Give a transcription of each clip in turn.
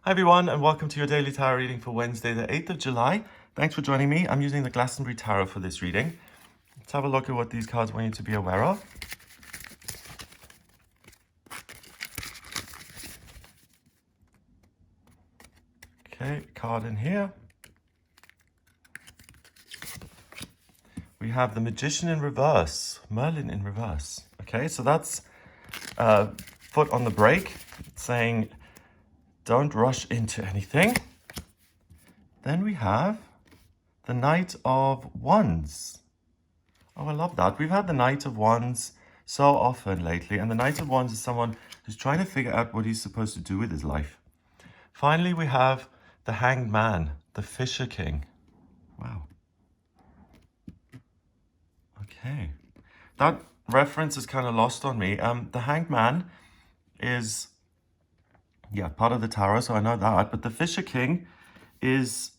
Hi everyone, and welcome to your daily tarot reading for Wednesday, the 8th of July. Thanks for joining me. I'm using the Glastonbury Tarot for this reading. Let's have a look at what these cards want you to be aware of. Okay, card in here. We have the Magician in reverse, Merlin in reverse. Okay, so that's foot on the brake, saying don't rush into anything. Then we have the Knight of Wands. Oh, I love that. We've had the Knight of Wands so often lately, and the Knight of Wands is someone who's trying to figure out what he's supposed to do with his life. Finally, we have the Hanged Man, the Fisher King. Wow. Okay. That reference is kind of lost on me. The Hanged Man is, part of the tarot, so I know that. But the Fisher King isn't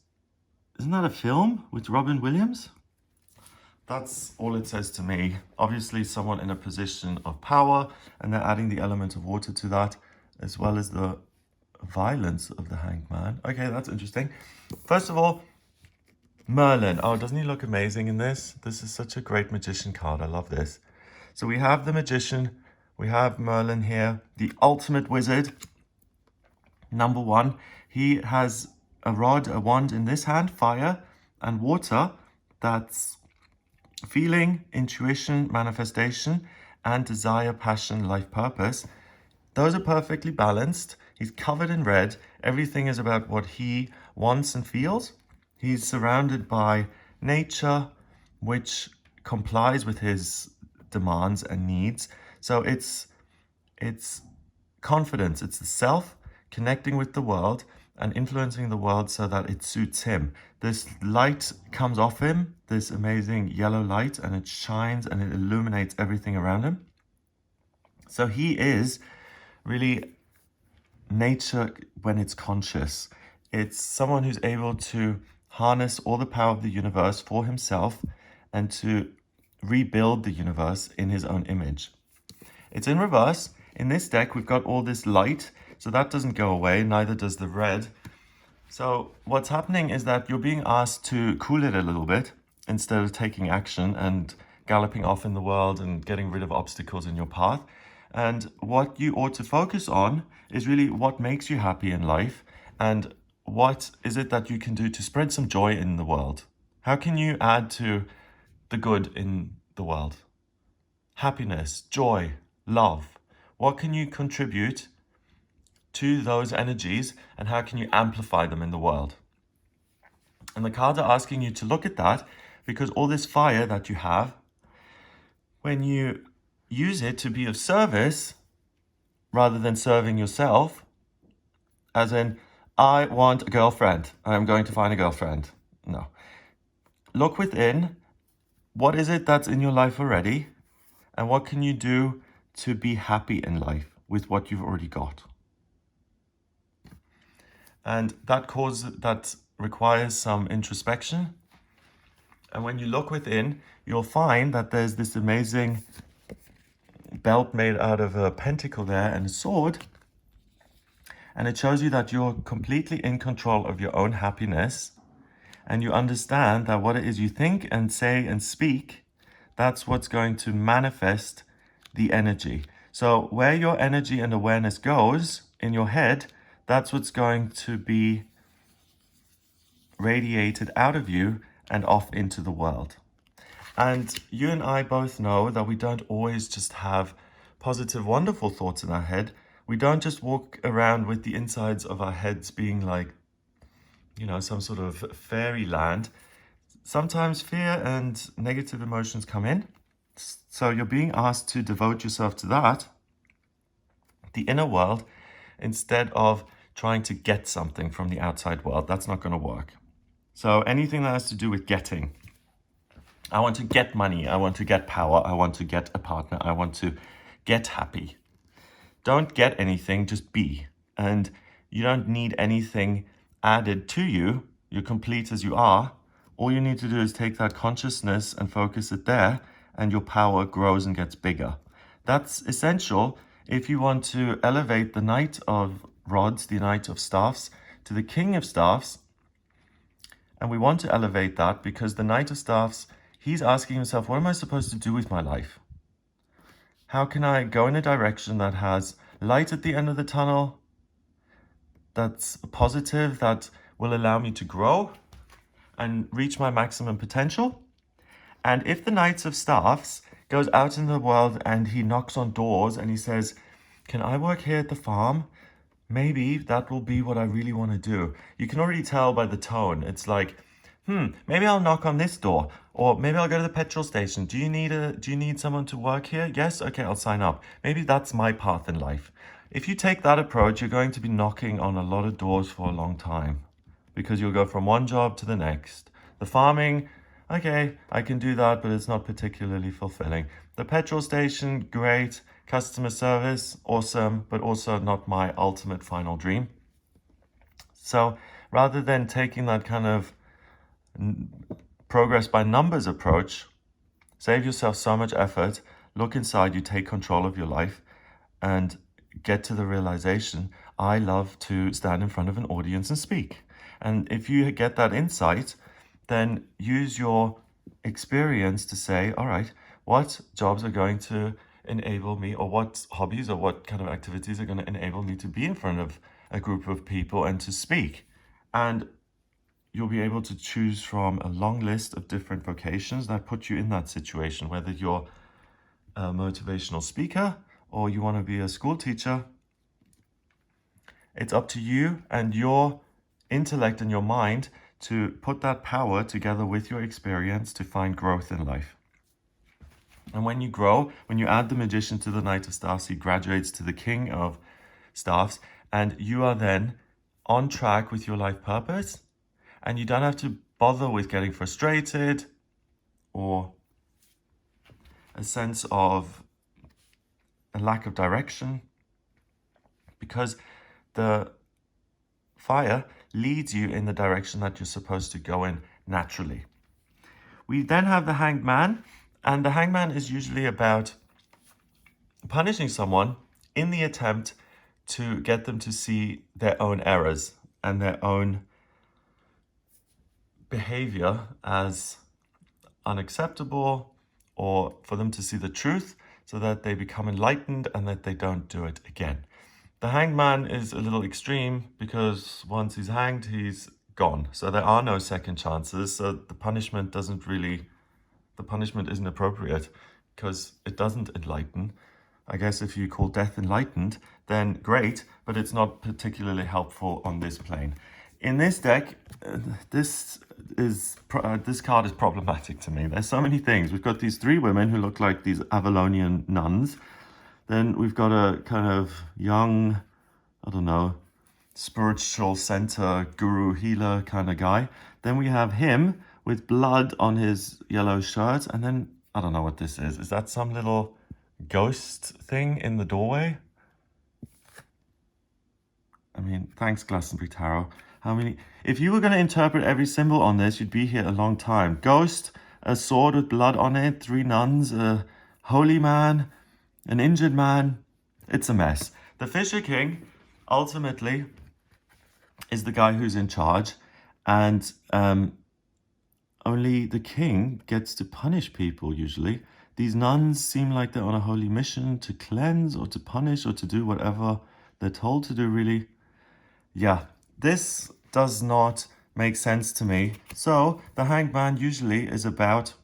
that a film with Robin Williams? That's all it says to me. Obviously, someone in a position of power, and they're adding the element of water to that, as well as the violence of the Hanged Man. Okay, that's interesting. First of all, Merlin. Oh, doesn't he look amazing in this? This is such a great magician card. I love this. So we have the magician. We have Merlin here, the ultimate wizard. Number one, he has a wand in this hand, fire and water. That's feeling, intuition, manifestation, and desire, passion, life purpose. Those are perfectly balanced. He's covered in red. Everything is about what he wants and feels. He's surrounded by nature, which complies with his demands and needs. So it's confidence. It's the self connecting with the world and influencing the world so that it suits him. This light comes off him, this amazing yellow light, and it shines and it illuminates everything around him. So he is really nature when it's conscious. It's someone who's able to harness all the power of the universe for himself and to rebuild the universe in his own image. It's in reverse. In this deck, we've got all this light, so that doesn't go away, neither does the red. So what's happening is that you're being asked to cool it a little bit instead of taking action and galloping off in the world and getting rid of obstacles in your path. And what you ought to focus on is really what makes you happy in life and what is it that you can do to spread some joy in the world. How can you add to the good in the world? Happiness, joy, love. What can you contribute to those energies and how can you amplify them in the world? And the cards are asking you to look at that because all this fire that you have, when you use it to be of service rather than serving yourself, as in, I want a girlfriend, I'm going to find a girlfriend. No. Look within. What is it that's in your life already? And what can you do to be happy in life with what you've already got? And that requires some introspection. And when you look within, you'll find that there's this amazing belt made out of a pentacle there and a sword. And it shows you that you're completely in control of your own happiness. And you understand that what it is you think and say and speak, that's what's going to manifest the energy. So where your energy and awareness goes in your head, that's what's going to be radiated out of you and off into the world. And you and I both know that we don't always just have positive, wonderful thoughts in our head. We don't just walk around with the insides of our heads being like, some sort of fairyland. Sometimes fear and negative emotions come in. So you're being asked to devote yourself to that, the inner world, instead of trying to get something from the outside world. That's not going to work. So anything that has to do with getting. I want to get money. I want to get power. I want to get a partner. I want to get happy. Don't get anything, just be. And you don't need anything added to you. You're complete as you are. All you need to do is take that consciousness and focus it there, and your power grows and gets bigger. That's essential if you want to elevate the Knight of rods, the Knight of Staffs, to the King of Staffs. And we want to elevate that because the Knight of Staffs, he's asking himself, what am I supposed to do with my life? How can I go in a direction that has light at the end of the tunnel, that's positive, that will allow me to grow and reach my maximum potential? And if the Knight of Staffs goes out in the world and he knocks on doors and he says, can I work here at the farm? Maybe that will be what I really want to do. You can already tell by the tone. It's like, maybe I'll knock on this door, or maybe I'll go to the petrol station. Do you need someone to work here? Yes? Okay, I'll sign up. Maybe that's my path in life. If you take that approach, you're going to be knocking on a lot of doors for a long time because you'll go from one job to the next. The farming, okay, I can do that, but it's not particularly fulfilling. The petrol station, great. Customer service, awesome, but also not my ultimate final dream. So rather than taking that kind of progress by numbers approach, save yourself so much effort, look inside, you take control of your life and get to the realization, I love to stand in front of an audience and speak. And if you get that insight, then use your experience to say, all right, what jobs are going to enable me, or what hobbies or what kind of activities are going to enable me to be in front of a group of people and to speak. And you'll be able to choose from a long list of different vocations that put you in that situation, whether you're a motivational speaker or you want to be a school teacher. It's up to you and your intellect and your mind to put that power together with your experience to find growth in life. And when you grow, when you add the Magician to the Knight of Staffs, he graduates to the King of Staffs, and you are then on track with your life purpose, and you don't have to bother with getting frustrated or a sense of a lack of direction, because the fire leads you in the direction that you're supposed to go in naturally. We then have the Hanged Man. And the Hangman is usually about punishing someone in the attempt to get them to see their own errors and their own behavior as unacceptable, or for them to see the truth so that they become enlightened and that they don't do it again. The Hanged Man is a little extreme because once he's hanged, he's gone. So there are no second chances. So the punishment isn't appropriate because it doesn't enlighten. I guess if you call death enlightened, then great, but it's not particularly helpful on this plane. In this deck, this card is problematic to me. There's so many things. We've got these three women who look like these Avalonian nuns. Then we've got a kind of young, I don't know, spiritual center, guru, healer kind of guy. Then we have him with blood on his yellow shirt. And then, I don't know what this is. Is that some little ghost thing in the doorway? I mean, thanks, Glastonbury Tarot. If you were going to interpret every symbol on this, you'd be here a long time. Ghost, a sword with blood on it, three nuns, a holy man, an injured man. It's a mess. The Fisher King, ultimately, is the guy who's in charge. And only the king gets to punish people, usually. These nuns seem like they're on a holy mission to cleanse or to punish or to do whatever they're told to do, really. Yeah, this does not make sense to me. So the Hanged Man usually is about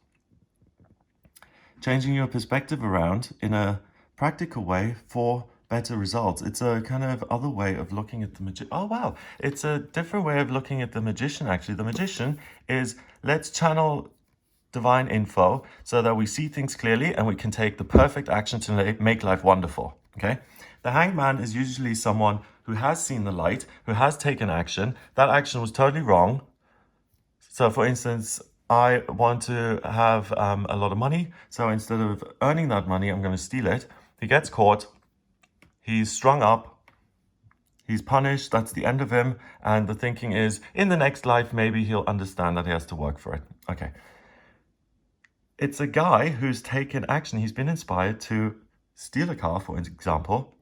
changing your perspective around in a practical way for better results. It's a kind of other way of looking at the magician. Oh, wow. It's a different way of looking at the magician, actually. The magician is, let's channel divine info so that we see things clearly and we can take the perfect action to make life wonderful, okay? The Hanged Man is usually someone who has seen the light, who has taken action. That action was totally wrong. So, for instance, I want to have a lot of money. So instead of earning that money, I'm going to steal it. He gets caught. He's strung up. He's punished. That's the end of him. And the thinking is, in the next life, maybe he'll understand that he has to work for it. Okay. It's a guy who's taken action. He's been inspired to steal a car, for example.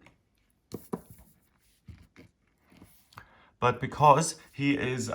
But because he is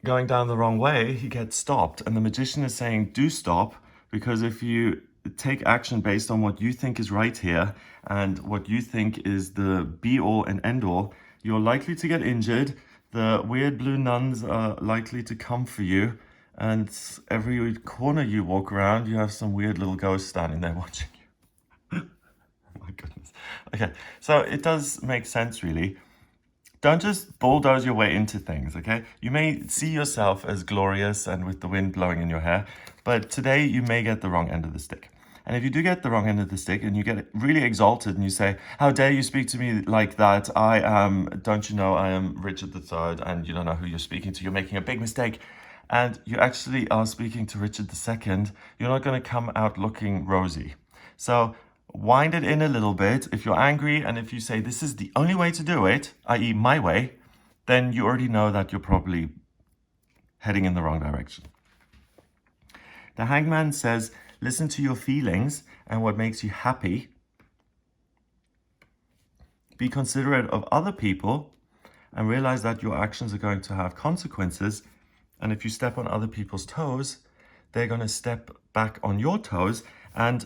going down the wrong way, he gets stopped. And the magician is saying, do stop, because if you take action based on what you think is right here and what you think is the be-all and end-all, you're likely to get injured. The weird blue nuns are likely to come for you. And every corner you walk around, you have some weird little ghost standing there watching you. Oh my goodness. Okay, so it does make sense, really. Don't just bulldoze your way into things, okay? You may see yourself as glorious and with the wind blowing in your hair, but today you may get the wrong end of the stick. And if you do get the wrong end of the stick and you get really exalted and you say, how dare you speak to me like that? Don't you know, I am Richard III, and you don't know who you're speaking to. You're making a big mistake. And you actually are speaking to Richard II. You're not going to come out looking rosy. So wind it in a little bit. If you're angry and if you say this is the only way to do it, i.e. my way, then you already know that you're probably heading in the wrong direction. The Hangman says, listen to your feelings and what makes you happy. Be considerate of other people and realize that your actions are going to have consequences. And if you step on other people's toes, they're going to step back on your toes. And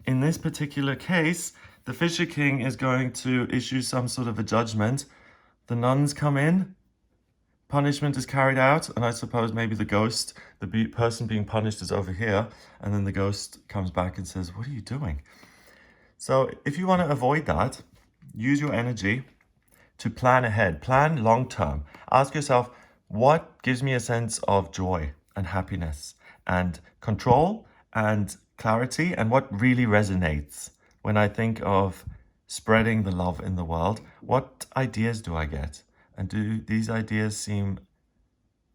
in this particular case, the Fisher King is going to issue some sort of a judgment. The nuns come in, punishment is carried out, and I suppose maybe the ghost, the person being punished is over here, and then the ghost comes back and says, what are you doing? So if you want to avoid that, use your energy to plan ahead, plan long term. Ask yourself, what gives me a sense of joy and happiness and control and clarity, and what really resonates when I think of spreading the love in the world? What ideas do I get? And do these ideas seem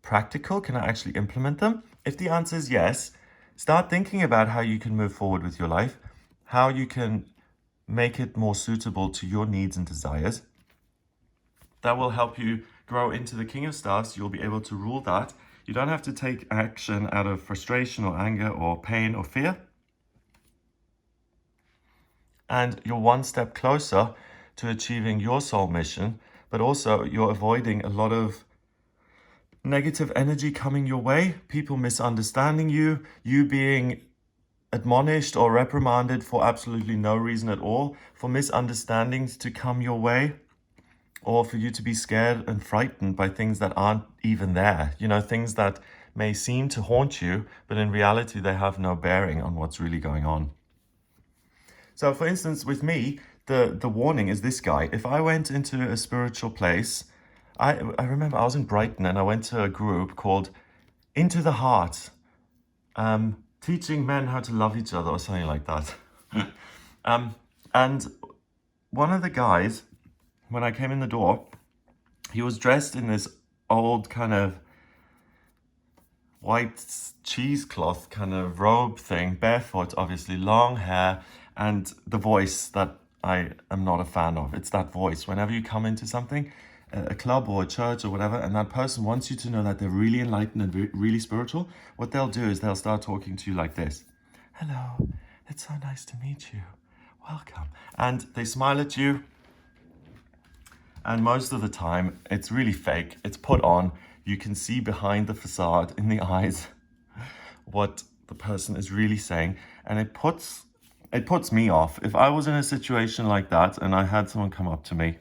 practical? Can I actually implement them? If the answer is yes, start thinking about how you can move forward with your life, how you can make it more suitable to your needs and desires. That will help you grow into the King of Staffs. You'll be able to rule that. You don't have to take action out of frustration or anger or pain or fear. And you're one step closer to achieving your soul mission, but also you're avoiding a lot of negative energy coming your way, people misunderstanding you, you being admonished or reprimanded for absolutely no reason at all, for misunderstandings to come your way, or for you to be scared and frightened by things that aren't even there. You know, things that may seem to haunt you, but in reality, they have no bearing on what's really going on. So for instance, with me, the warning is this guy. If I went into a spiritual place, I remember I was in Brighton and I went to a group called Into the Heart, teaching men how to love each other or something like that. And one of the guys, when I came in the door, he was dressed in this old kind of white cheesecloth kind of robe thing, barefoot, obviously, long hair, and the voice that I am not a fan of. It's that voice. Whenever you come into something, a club or a church or whatever, and that person wants you to know that they're really enlightened and really spiritual, what they'll do is they'll start talking to you like this. Hello, it's so nice to meet you. Welcome. And they smile at you. And most of the time, it's really fake. It's put on. You can see behind the facade in the eyes what the person is really saying. And it puts me off. If I was in a situation like that and I had someone come up to me,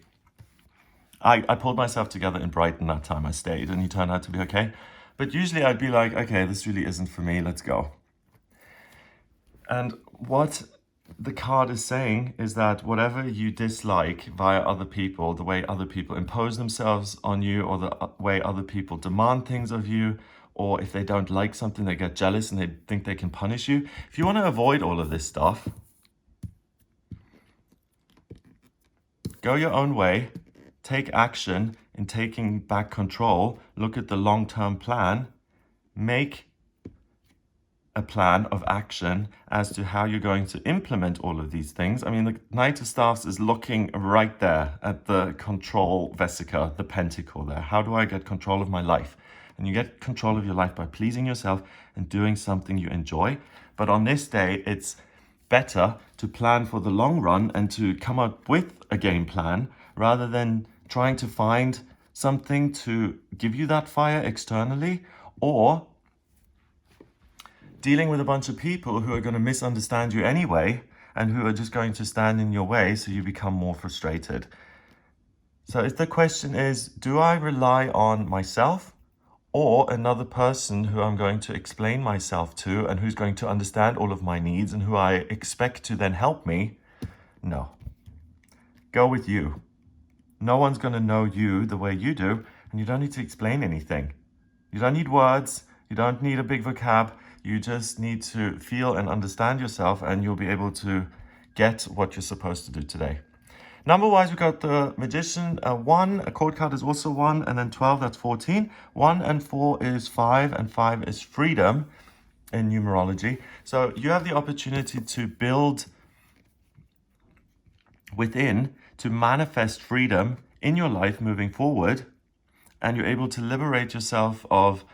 I pulled myself together in Brighton that time I stayed, and he turned out to be okay. But usually I'd be like, okay, this really isn't for me. Let's go. And what the card is saying is that whatever you dislike via other people, the way other people impose themselves on you, or the way other people demand things of you, or if they don't like something, they get jealous and they think they can punish you. If you want to avoid all of this stuff, go your own way, take action in taking back control, look at the long-term plan, make a plan of action as to how you're going to implement all of these things. I mean, the Knight of Staffs is looking right there at the control vesica, the pentacle there. How do I get control of my life? And you get control of your life by pleasing yourself and doing something you enjoy. But on this day, it's better to plan for the long run and to come up with a game plan rather than trying to find something to give you that fire externally, or dealing with a bunch of people who are going to misunderstand you anyway and who are just going to stand in your way so you become more frustrated. So if the question is, do I rely on myself or another person who I'm going to explain myself to and who's going to understand all of my needs and who I expect to then help me? No. Go with you. No one's going to know you the way you do, and you don't need to explain anything. You don't need words. You don't need a big vocab. You just need to feel and understand yourself, and you'll be able to get what you're supposed to do today. Number-wise, we got the Magician 1, a chord card is also 1, and then 12, that's 14. 1 and 4 is 5, and 5 is freedom in numerology. So you have the opportunity to build within, to manifest freedom in your life moving forward, and you're able to liberate yourself of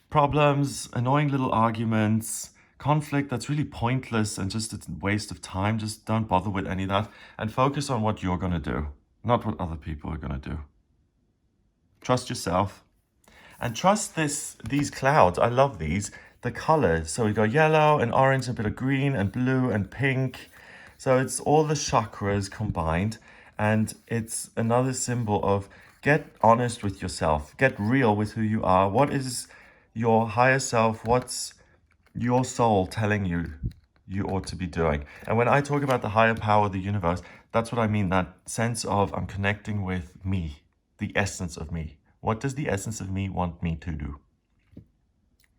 problems, annoying little arguments, conflict that's really pointless and just a waste of time. Just don't bother with any of that and focus on what you're going to do, not what other people are going to do. Trust yourself and trust these clouds. I love these, the colors. So we got yellow and orange, a bit of green and blue and pink. So it's all the chakras combined, and it's another symbol of get honest with yourself, get real with who you are. What is your higher self? What's your soul telling you you ought to be doing? And when I talk about the higher power of the universe, that's what I mean, that sense of I'm connecting with me, the essence of me. What does the essence of me want me to do?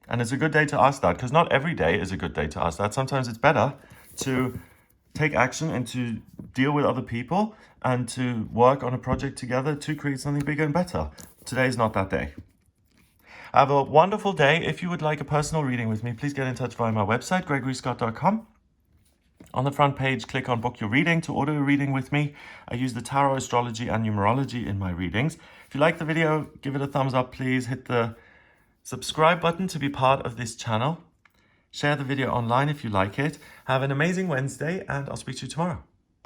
And it's a good day to ask that, because not every day is a good day to ask that. Sometimes it's better to take action and to deal with other people and to work on a project together to create something bigger and better. Today is not that day. Have a wonderful day. If you would like a personal reading with me, please get in touch via my website, gregoryscott.com. On the front page, click on Book Your Reading to order a reading with me. I use the tarot, astrology, and numerology in my readings. If you like the video, give it a thumbs up, please. Hit the subscribe button to be part of this channel. Share the video online if you like it. Have an amazing Wednesday, and I'll speak to you tomorrow.